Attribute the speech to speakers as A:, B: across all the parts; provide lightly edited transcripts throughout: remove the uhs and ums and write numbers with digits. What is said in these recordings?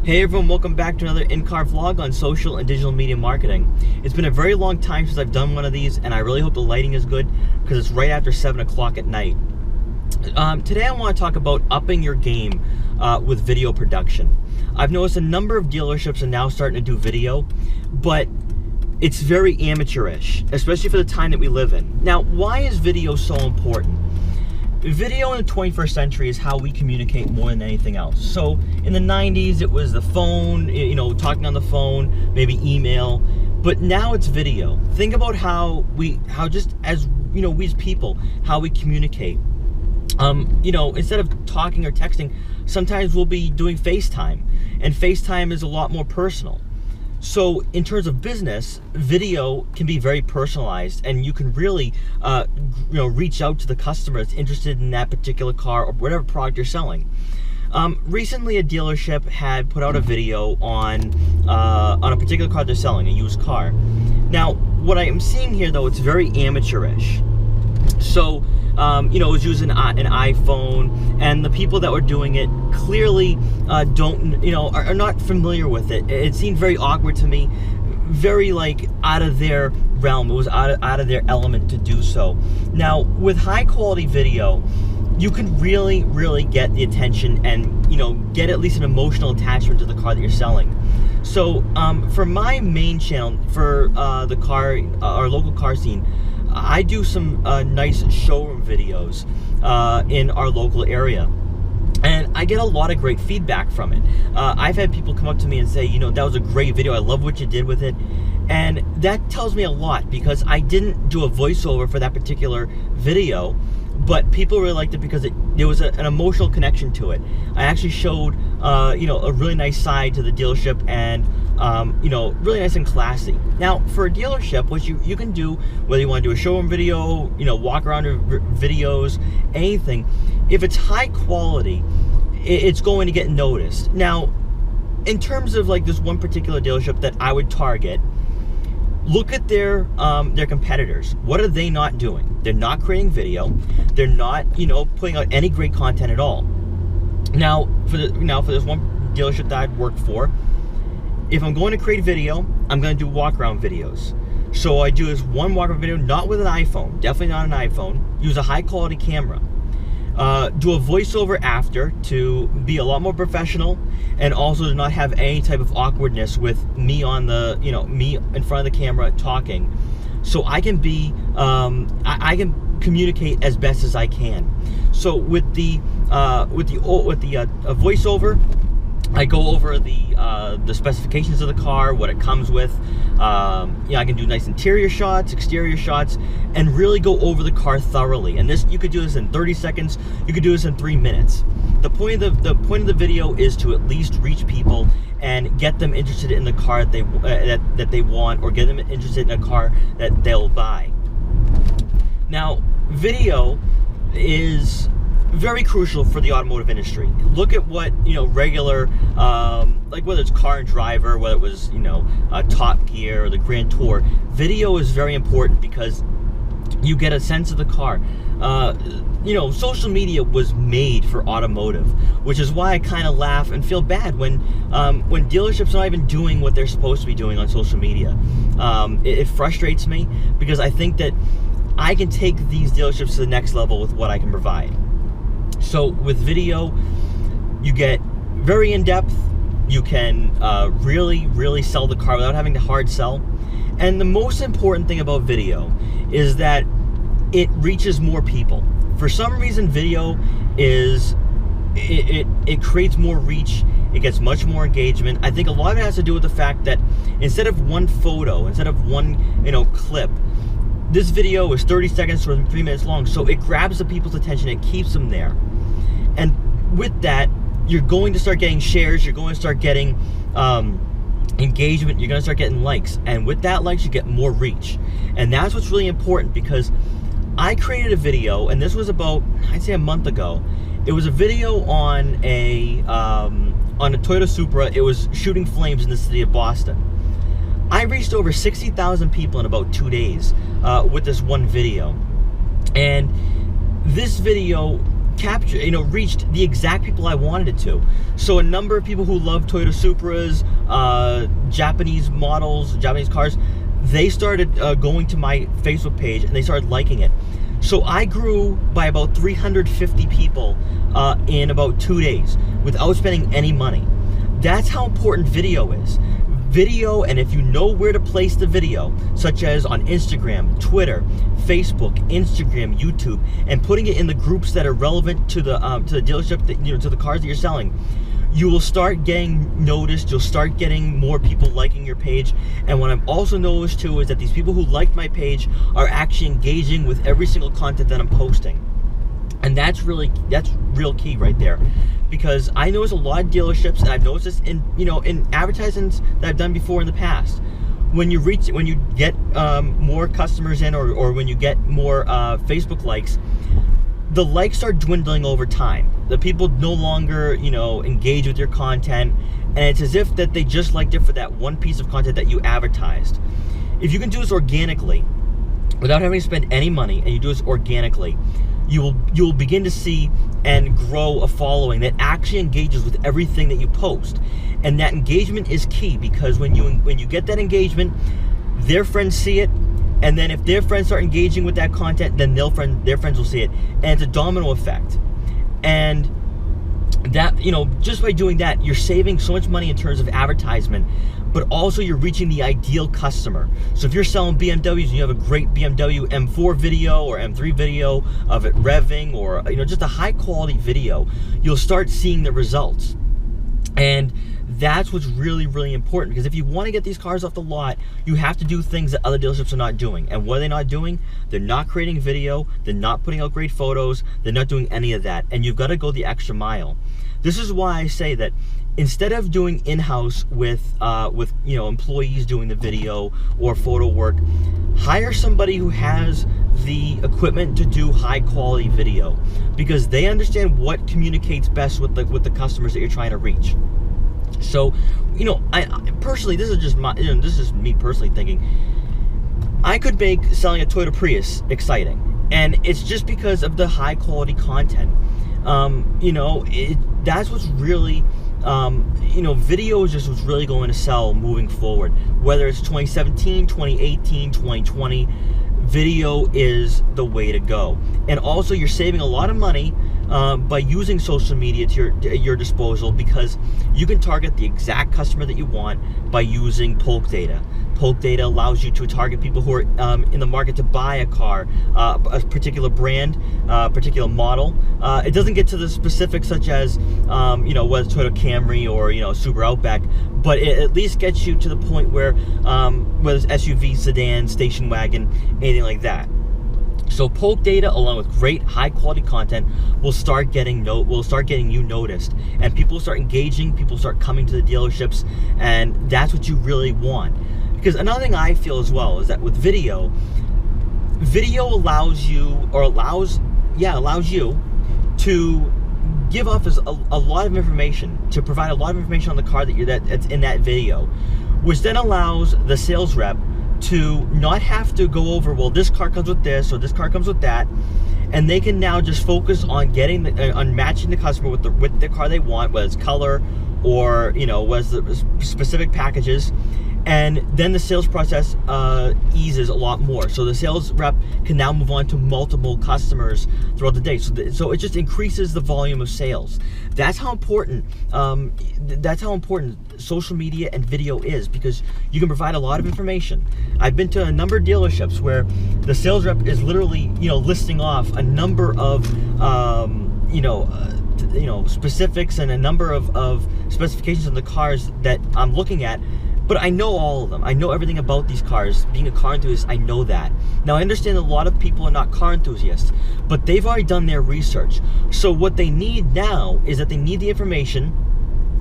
A: Hey everyone, welcome back to another in-car vlog on social and digital media marketing. It's been a very long time since I've done one of these, and I really hope the lighting is good because it's right after 7 o'clock at night. Today I want to talk about upping your game with video production. I've noticed a number of dealerships are now starting to do video, but it's very amateurish, especially for the time that we live in. Now, why is video so important? Video in the 21st century is how we communicate more than anything else. So in the 90s, it was the phone, talking on the phone, maybe email, but now it's video. Think about how just as, we as people, how we communicate. Instead of talking or texting, sometimes we'll be doing FaceTime, and FaceTime is a lot more personal. So in terms of business, video can be very personalized, and you can really, reach out to the customer that's interested in that particular car or whatever product you're selling. Recently, a dealership had put out a video on a particular car they're selling, a used car. Now, what I am seeing here, though, it's very amateurish. So, it was using an iPhone, and the people that were doing it clearly are not familiar with it. It seemed very awkward to me, very out of their realm. It was out of their element to do so. Now, with high quality video, you can really, really get the attention and, get at least an emotional attachment to the car that you're selling. So, for my main channel, for the car, our local car scene, I do some nice showroom videos in our local area, and I get a lot of great feedback from it. I've had people come up to me and say, that was a great video, I love what you did with it. And that tells me a lot, because I didn't do a voiceover for that particular video, but people really liked it because there was an emotional connection to it. I actually showed, a really nice side to the dealership, and, really nice and classy. Now, for a dealership, what you can do, whether you want to do a showroom video, walk around videos, anything, if it's high quality, it's going to get noticed. Now, in terms of this one particular dealership that I would target, look at their competitors. What are they not doing? They're not creating video. They're not, putting out any great content at all. Now, for this one dealership that I'd worked for, if I'm going to create video, I'm going to do walk-around videos. So I do this one walk-around video, not with an iPhone, definitely not an iPhone. Use a high-quality camera. Do a voiceover after to be a lot more professional, and also to not have any type of awkwardness with me on the, me in front of the camera talking. So I can be, I can communicate as best as I can. So with the voiceover, I go over the specifications of the car, what it comes with. I can do nice interior shots, exterior shots, and really go over the car thoroughly. And this, you could do this in 30 seconds. You could do this in 3 minutes. The point of the video is to at least reach people and get them interested in the car that they want, or get them interested in a car that they'll buy. Now, video is very crucial for the automotive industry. Look at what regular, whether it's Car and Driver, whether it was Top Gear or the Grand Tour, video is very important because you get a sense of the car. Social media was made for automotive, which is why I kind of laugh and feel bad when dealerships are not even doing what they're supposed to be doing on social media. It frustrates me, because I think that I can take these dealerships to the next level with what I can provide. So with video, you get very in-depth. You can really, really sell the car without having to hard sell. And the most important thing about video is that it reaches more people. For some reason, video is, it creates more reach. It gets much more engagement. I think a lot of it has to do with the fact that instead of one photo, instead of one clip, this video is 30 seconds or 3 minutes long, so it grabs the people's attention and keeps them there. And with that, you're going to start getting shares, you're going to start getting engagement, you're going to start getting likes. And with that likes, you get more reach. And that's what's really important, because I created a video, and this was about, I'd say, a month ago. It was a video on a Toyota Supra. It was shooting flames in the city of Boston. I reached over 60,000 people in about 2 days with this one video. And this video reached the exact people I wanted it to. So a number of people who love Toyota Supras, Japanese models, Japanese cars, they started going to my Facebook page and they started liking it. So I grew by about 350 people in about 2 days without spending any money. That's how important video is. Video, and if you know where to place the video, such as on Instagram, Twitter, Facebook, Instagram, YouTube, and putting it in the groups that are relevant to the dealership, that, to the cars that you're selling, you will start getting noticed. You'll start getting more people liking your page. And what I've also noticed too is that these people who liked my page are actually engaging with every single content that I'm posting. And that's real key right there, because I notice a lot of dealerships, and I've noticed this in advertisements that I've done before in the past. When you get more customers in, or when you get more Facebook likes, the likes are dwindling over time. The people no longer engage with your content, and it's as if that they just liked it for that one piece of content that you advertised. If you can do this organically, without having to spend any money, and you do this organically, you will begin to see and grow a following that actually engages with everything that you post. And that engagement is key, because when you get that engagement, their friends see it, and then if their friends start engaging with that content, then their friends will see it, and it's a domino effect. And that, just by doing that, you're saving so much money in terms of advertisement, but also you're reaching the ideal customer. So if you're selling BMWs and you have a great BMW M4 video or M3 video of it revving, or just a high quality video, you'll start seeing the results. And that's what's really, really important, because if you want to get these cars off the lot, you have to do things that other dealerships are not doing. And what are they not doing? They're not creating video, they're not putting out great photos, they're not doing any of that. And you've got to go the extra mile. This is why I say that instead of doing in-house with employees doing the video or photo work, hire somebody who has the equipment to do high quality video, because they understand what communicates best with the customers that you're trying to reach. So, I personally, this is just me personally thinking, I could make selling a Toyota Prius exciting, and it's just because of the high quality content. That's what's really, video is just what's really going to sell moving forward. Whether it's 2017, 2018, 2020, video is the way to go. And also, you're saving a lot of money by using social media to your disposal, because you can target the exact customer that you want by using Polk data. Polk data allows you to target people who are in the market to buy a car, a particular brand, particular model. It doesn't get to the specifics such as, whether it's Toyota Camry or, Subaru Outback, but it at least gets you to the point where, whether it's SUV, sedan, station wagon, anything like that. So Polk data, along with great high quality content, will start getting you noticed, and people will start engaging, people start coming to the dealerships, and that's what you really want. Because another thing I feel as well is that with video allows you to give off a lot of information, to provide a lot of information on the car that's in that video, which then allows the sales rep to not have to go over, well, this car comes with this or this car comes with that, and they can now just focus on on matching the customer with the car they want, whether it's color or whether it's the specific packages. And then the sales process eases a lot more. So the sales rep can now move on to multiple customers throughout the day. So it just increases the volume of sales. That's how important. Social media and video is, because you can provide a lot of information. I've been to a number of dealerships where the sales rep is literally listing off a number of specifics and a number of specifications of the cars that I'm looking at. But I know all of them. I know everything about these cars. Being a car enthusiast, I know that. Now, I understand that a lot of people are not car enthusiasts, but they've already done their research. So what they need now is that they need the information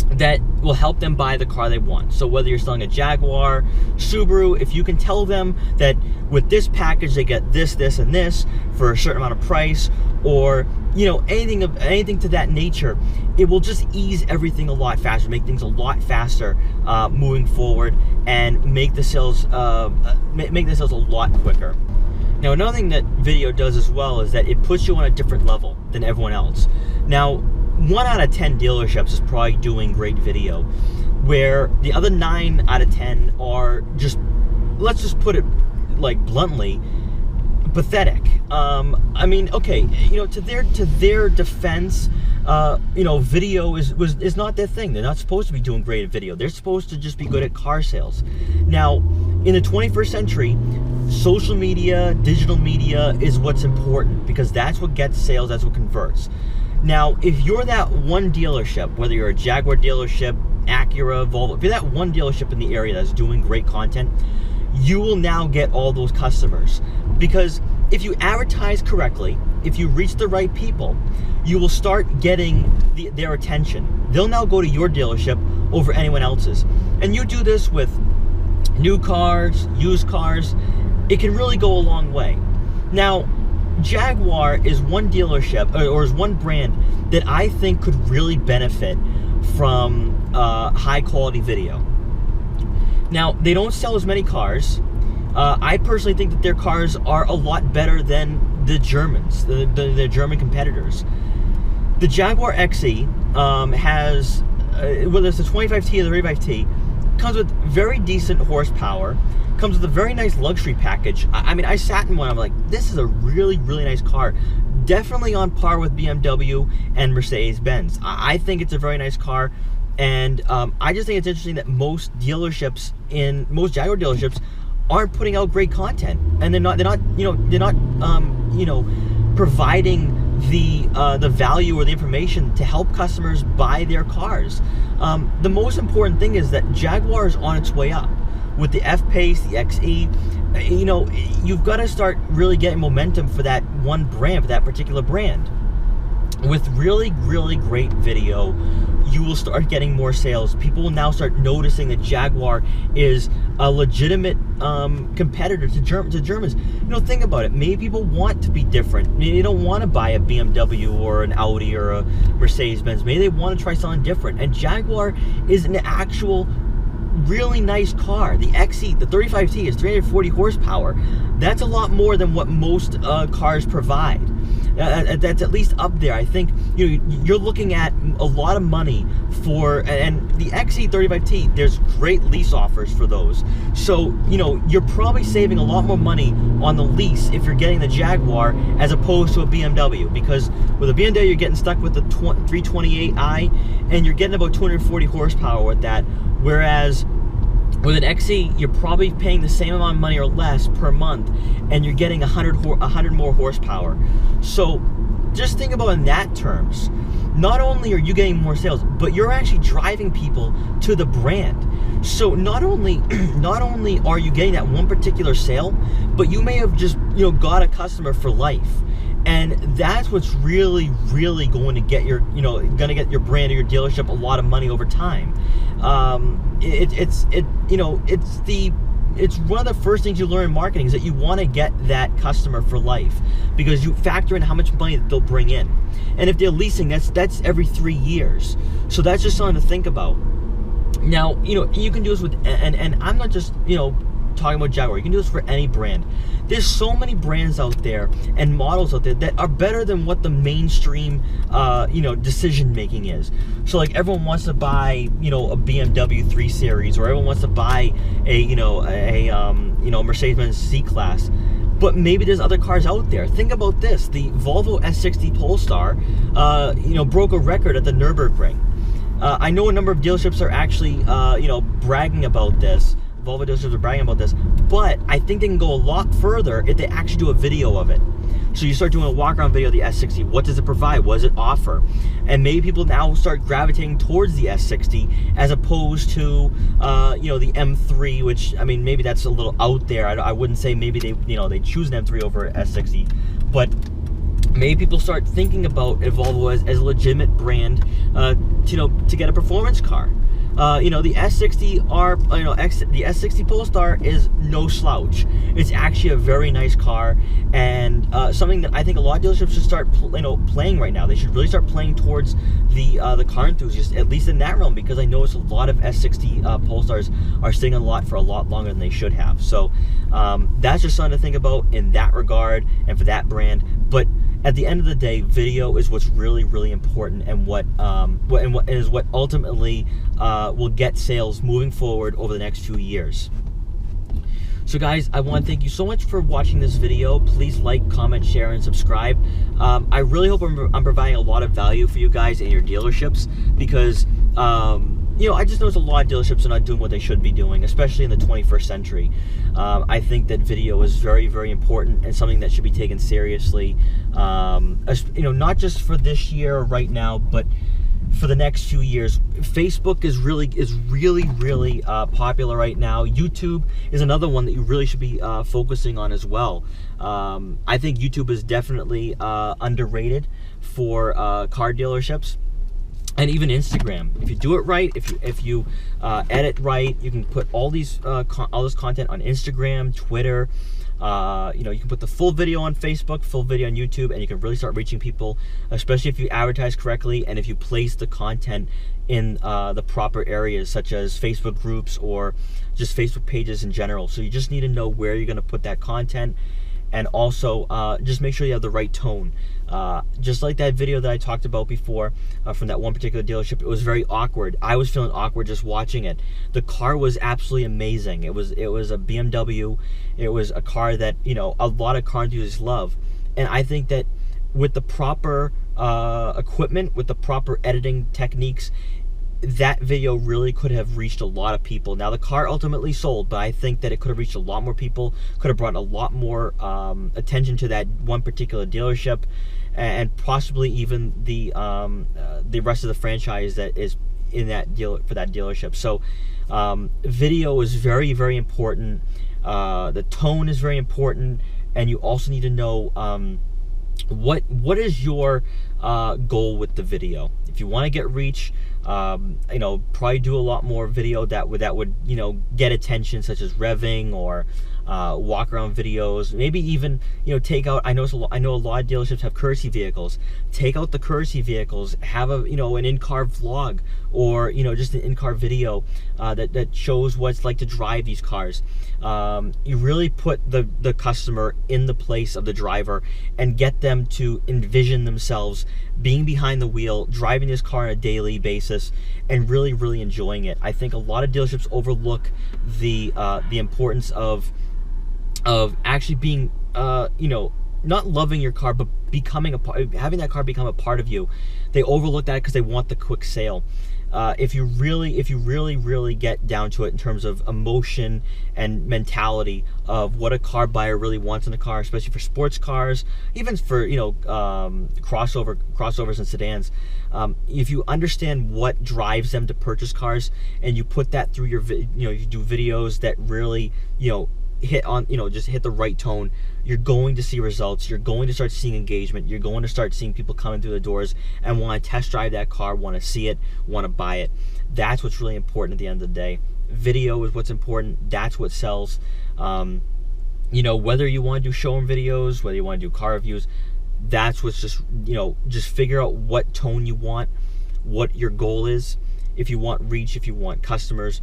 A: that will help them buy the car they want. So whether you're selling a Jaguar, Subaru, if you can tell them that with this package they get this, this, and this for a certain amount of price, or anything to that nature, it will just ease everything a lot faster, make things a lot faster moving forward, and make the sales a lot quicker. Now, another thing that video does as well is that it puts you on a different level than everyone else. Now, 1 out of 10 dealerships is probably doing great video, where the other 9 out of 10 are just, let's just put it like bluntly, pathetic. I mean, okay, to their defense, video is not their thing. They're not supposed to be doing great at video. They're supposed to just be good at car sales. Now, in the 21st century, social media, digital media is what's important, because that's what gets sales, that's what converts. Now, if you're that one dealership, whether you're a Jaguar dealership, Acura, Volvo, if you're that one dealership in the area that's doing great content, you will now get all those customers. Because if you advertise correctly, if you reach the right people, you will start getting their attention. They'll now go to your dealership over anyone else's. And you do this with new cars, used cars, it can really go a long way. Now, Jaguar is one dealership, or is one brand that I think could really benefit from high quality video. Now, they don't sell as many cars. I personally think that their cars are a lot better than the Germans, the German competitors. The Jaguar XE has, whether it's the 25T or the 35T, comes with very decent horsepower, comes with a very nice luxury package. I mean, I sat in one, I'm like, this is a really, really nice car. Definitely on par with BMW and Mercedes-Benz. I think it's a very nice car, and I just think it's interesting that most Jaguar dealerships aren't putting out great content, and they're not providing the value or the information to help customers buy their cars. The most important thing is that Jaguar is on its way up with the F-Pace, the XE. You've got to start really getting momentum for that one brand, for that particular brand. With really, really great video, you will start getting more sales. People will now start noticing that Jaguar is a legitimate competitor to Germans. Think about it. Maybe people want to be different. Maybe they don't want to buy a BMW or an Audi or a Mercedes-Benz. Maybe they want to try something different. And Jaguar is an actual really nice car. The XE, the 35T, is 340 horsepower. That's a lot more than what most cars provide. That's at least up there. I think you're looking at a lot of money for, and the XE 35T, there's great lease offers for those. So you're probably saving a lot more money on the lease if you're getting the Jaguar as opposed to a BMW, because with a BMW you're getting stuck with the 328i and you're getting about 240 horsepower with that, whereas with an XE, you're probably paying the same amount of money or less per month, and you're getting 100 more horsepower. So just think about it in that terms. Not only are you getting more sales, but you're actually driving people to the brand. So not only are you getting that one particular sale, but you may have just got a customer for life. And that's what's really, really going to get your brand or your dealership a lot of money over time. It's one of the first things you learn in marketing is that you want to get that customer for life, because you factor in how much money that they'll bring in. And if they're leasing, that's every 3 years. So that's just something to think about. Now, you can do this with, and I'm not just, talking about Jaguar. You can do this for any brand. There's so many brands out there and models out there that are better than what the mainstream, decision making is. So like everyone wants to buy, a BMW 3 Series, or everyone wants to buy a Mercedes-Benz C-Class. But maybe there's other cars out there. Think about this: the Volvo S60 Polestar, broke a record at the Nürburgring. I know a number of dealerships are actually, bragging about this. Volvo dealerships are bragging about this, but I think they can go a lot further if they actually do a video of it. So you start doing a walk-around video of the S60. What does it provide? What does it offer? And maybe people now start gravitating towards the S60 as opposed to, the M3, which, I mean, maybe that's a little out there. I wouldn't say maybe they choose an M3 over S60, but maybe people start thinking about Volvo as a legitimate brand, to get a performance car. you know, the S60R, the S60 Polestar is no slouch. It's actually a very nice car, and something that I think a lot of dealerships should start, playing right now. They should really start playing towards the car enthusiasts, at least in that realm, because I notice a lot of S60 Polestars are sitting on the lot for a lot longer than they should have. So that's just something to think about in that regard and for that brand. But at the end of the day, video is what's really, really important, and what ultimately will get sales moving forward over the next few years. So guys, I want to thank you so much for watching this video. Please like, comment, share, and subscribe. I really hope I'm providing a lot of value for you guys and your dealerships, because I just noticed a lot of dealerships are not doing what they should be doing, especially in the 21st century. I think that video is very, very important and something that should be taken seriously. Not just for this year or right now, but for the next few years. Facebook is really popular right now. YouTube is another one that you really should be focusing on as well. I think YouTube is definitely underrated for car dealerships. And even Instagram, if you do it right, if you edit right, you can put all this content on Instagram, Twitter. You can put the full video on Facebook, full video on YouTube, and you can really start reaching people, especially if you advertise correctly and if you place the content in the proper areas, such as Facebook groups or just Facebook pages in general. So you just need to know where you're going to put that content, and also just make sure you have the right tone. Just like that video that I talked about before from that one particular dealership, it was very awkward. I was feeling awkward just watching it. The car was absolutely amazing. It was a BMW. It was a car that a lot of car enthusiasts love, and I think that with the proper equipment, with the proper editing techniques, that video really could have reached a lot of people. Now, the car ultimately sold, but I think that it could have reached a lot more people, could have brought a lot more attention to that one particular dealership, and possibly even the rest of the franchise that is in that deal for that dealership. So video is very, very important. The tone is very important, and you also need to know what is your goal with the video. If you want to get reach, probably do a lot more video that would get attention, such as revving or walk around videos. Maybe even take out. I know a lot of dealerships have courtesy vehicles. Take out the courtesy vehicles. Have an in-car vlog, or just an in-car video that shows what it's like to drive these cars. You really put the customer in the place of the driver and get them to envision themselves being behind the wheel, driving this car on a daily basis, and really, really enjoying it. I think a lot of dealerships overlook the importance of actually being not loving your car, but having that car become a part of you. They overlook that because they want the quick sale. If you really get down to it in terms of emotion and mentality of what a car buyer really wants in a car, especially for sports cars, even for crossovers and sedans, if you understand what drives them to purchase cars, and you put that through your you do videos that really hit the right tone, you're going to see results. You're going to start seeing engagement. You're going to start seeing people coming through the doors and want to test drive that car, want to see it, want to buy it. That's what's really important at the end of the day. Video is what's important. That's what sells. Whether you want to do showroom videos, whether you want to do car reviews, that's what's just figure out what tone you want, what your goal is. If you want reach, if you want customers,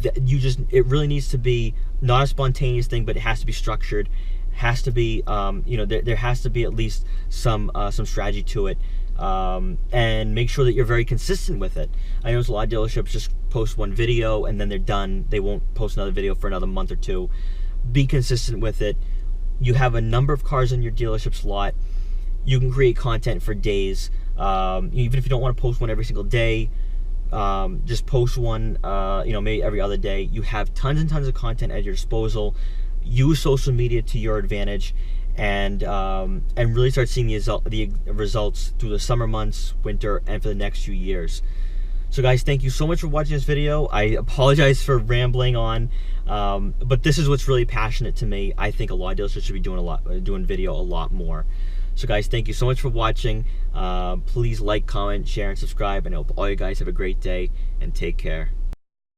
A: it really needs to be not a spontaneous thing, but it has to be structured. Has to be there has to be at least some strategy to it, and make sure that you're very consistent with it. I know a lot of dealerships just post one video and then they're done. They won't post another video for another month or two. Be consistent with it. You have a number of cars in your dealership's lot. You can create content for days, even if you don't want to post one every single day. Just post one, maybe every other day. You have tons and tons of content at your disposal. Use social media to your advantage, and really start seeing the results through the summer months, winter, and for the next few years. So guys, thank you so much for watching this video. I apologize for rambling on, but this is what's really passionate to me. I think a lot of dealerships should be doing video a lot more. So guys, thank you so much for watching. Please like, comment, share, and subscribe, and I hope all you guys have a great day, and take care.